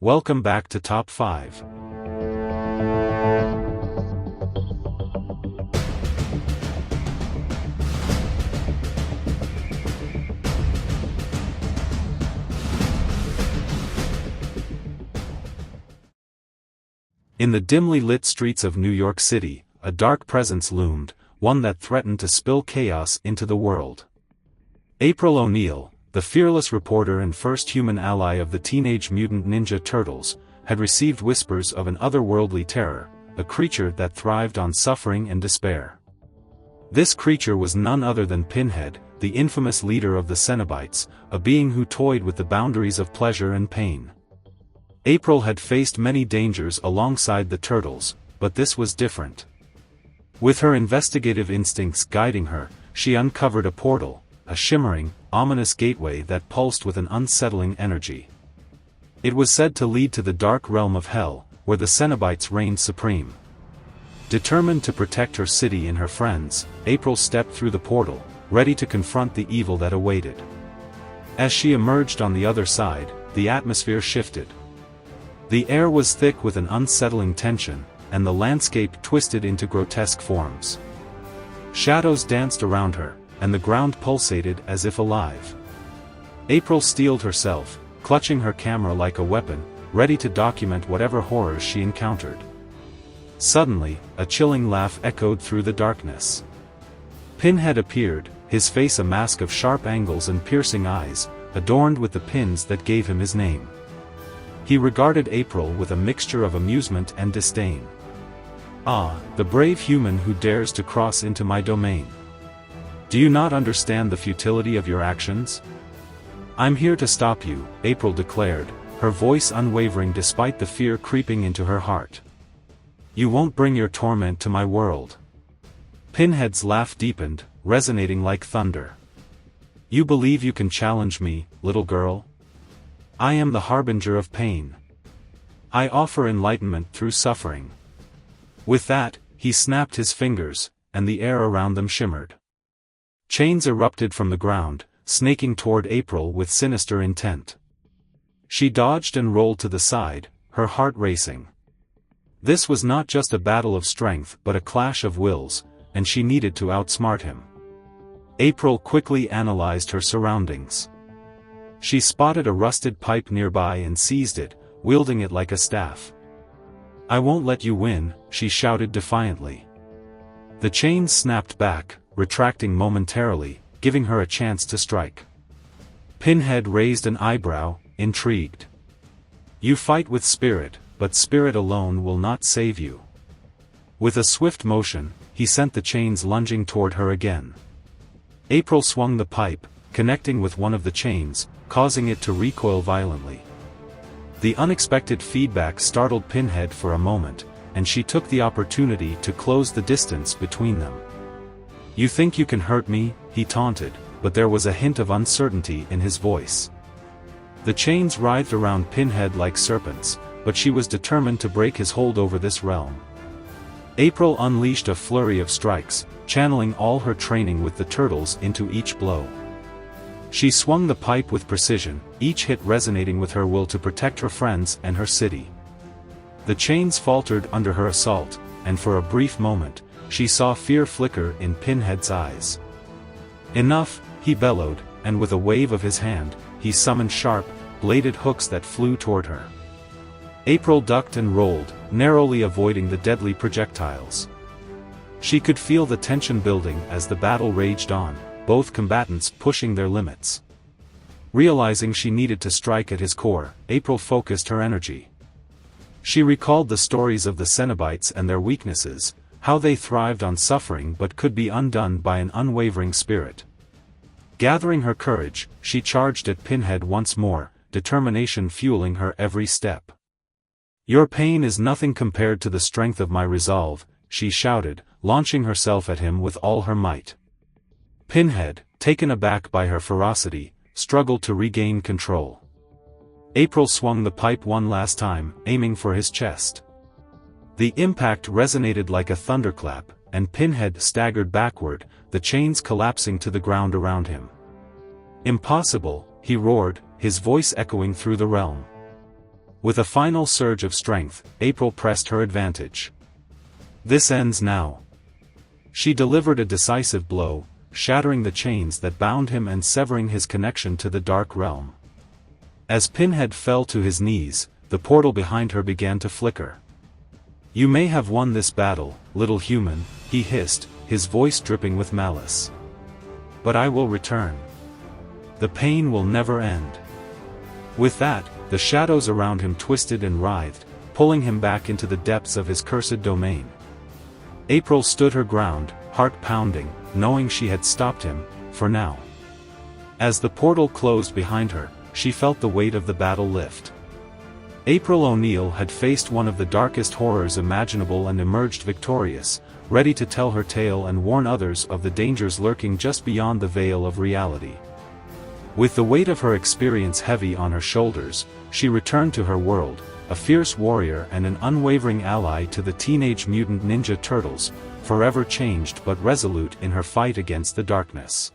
Welcome back to Top 5. In the dimly lit streets of New York City, a dark presence loomed, one that threatened to spill chaos into the world. April O'Neil, the fearless reporter and first human ally of the Teenage Mutant Ninja Turtles, had received whispers of an otherworldly terror, a creature that thrived on suffering and despair. This creature was none other than Pinhead, the infamous leader of the Cenobites, a being who toyed with the boundaries of pleasure and pain. April had faced many dangers alongside the Turtles, but this was different. With her investigative instincts guiding her, she uncovered a portal, a shimmering, ominous gateway that pulsed with an unsettling energy. It was said to lead to the dark realm of Hell, where the Cenobites reigned supreme. Determined to protect her city and her friends, April stepped through the portal, ready to confront the evil that awaited. As she emerged on the other side, the atmosphere shifted. The air was thick with an unsettling tension, and the landscape twisted into grotesque forms. Shadows danced around her, and the ground pulsated as if alive. April steeled herself, clutching her camera like a weapon, ready to document whatever horrors she encountered. Suddenly, a chilling laugh echoed through the darkness. Pinhead appeared, his face a mask of sharp angles and piercing eyes, adorned with the pins that gave him his name. He regarded April with a mixture of amusement and disdain. "Ah, the brave human who dares to cross into my domain. Do you not understand the futility of your actions? I'm here to stop you," April declared, her voice unwavering despite the fear creeping into her heart. "You won't bring your torment to my world." Pinhead's laugh deepened, resonating like thunder. "You believe you can challenge me, little girl? I am the harbinger of pain. I offer enlightenment through suffering." With that, he snapped his fingers, and the air around them shimmered. Chains erupted from the ground, snaking toward April with sinister intent. She dodged and rolled to the side, her heart racing. This was not just a battle of strength but a clash of wills, and she needed to outsmart him. April quickly analyzed her surroundings. She spotted a rusted pipe nearby and seized it, wielding it like a staff. "I won't let you win," she shouted defiantly. The chains snapped back, retracting momentarily, giving her a chance to strike. Pinhead raised an eyebrow, intrigued. "You fight with spirit, but spirit alone will not save you." With a swift motion, he sent the chains lunging toward her again. April swung the pipe, connecting with one of the chains, causing it to recoil violently. The unexpected feedback startled Pinhead for a moment, and she took the opportunity to close the distance between them. "You think you can hurt me?" he taunted, but there was a hint of uncertainty in his voice. The chains writhed around Pinhead like serpents, but she was determined to break his hold over this realm. April unleashed a flurry of strikes, channeling all her training with the Turtles into each blow. She swung the pipe with precision, each hit resonating with her will to protect her friends and her city. The chains faltered under her assault, and for a brief moment, she saw fear flicker in Pinhead's eyes. "Enough," he bellowed, and with a wave of his hand, he summoned sharp, bladed hooks that flew toward her. April ducked and rolled, narrowly avoiding the deadly projectiles. She could feel the tension building as the battle raged on, both combatants pushing their limits. Realizing she needed to strike at his core, April focused her energy. She recalled the stories of the Cenobites and their weaknesses, how they thrived on suffering but could be undone by an unwavering spirit. Gathering her courage, she charged at Pinhead once more, determination fueling her every step. "Your pain is nothing compared to the strength of my resolve," she shouted, launching herself at him with all her might. Pinhead, taken aback by her ferocity, struggled to regain control. April swung the pipe one last time, aiming for his chest. The impact resonated like a thunderclap, and Pinhead staggered backward, the chains collapsing to the ground around him. "Impossible," he roared, his voice echoing through the realm. With a final surge of strength, April pressed her advantage. This ends now. She delivered a decisive blow, shattering the chains that bound him and severing his connection to the dark realm. As Pinhead fell to his knees, the portal behind her began to flicker. "You may have won this battle, little human," he hissed, his voice dripping with malice. "But I will return. The pain will never end." With that, the shadows around him twisted and writhed, pulling him back into the depths of his cursed domain. April stood her ground, heart pounding, knowing she had stopped him, for now. As the portal closed behind her, she felt the weight of the battle lift. April O'Neil had faced one of the darkest horrors imaginable and emerged victorious, ready to tell her tale and warn others of the dangers lurking just beyond the veil of reality. With the weight of her experience heavy on her shoulders, she returned to her world, a fierce warrior and an unwavering ally to the Teenage Mutant Ninja Turtles, forever changed but resolute in her fight against the darkness.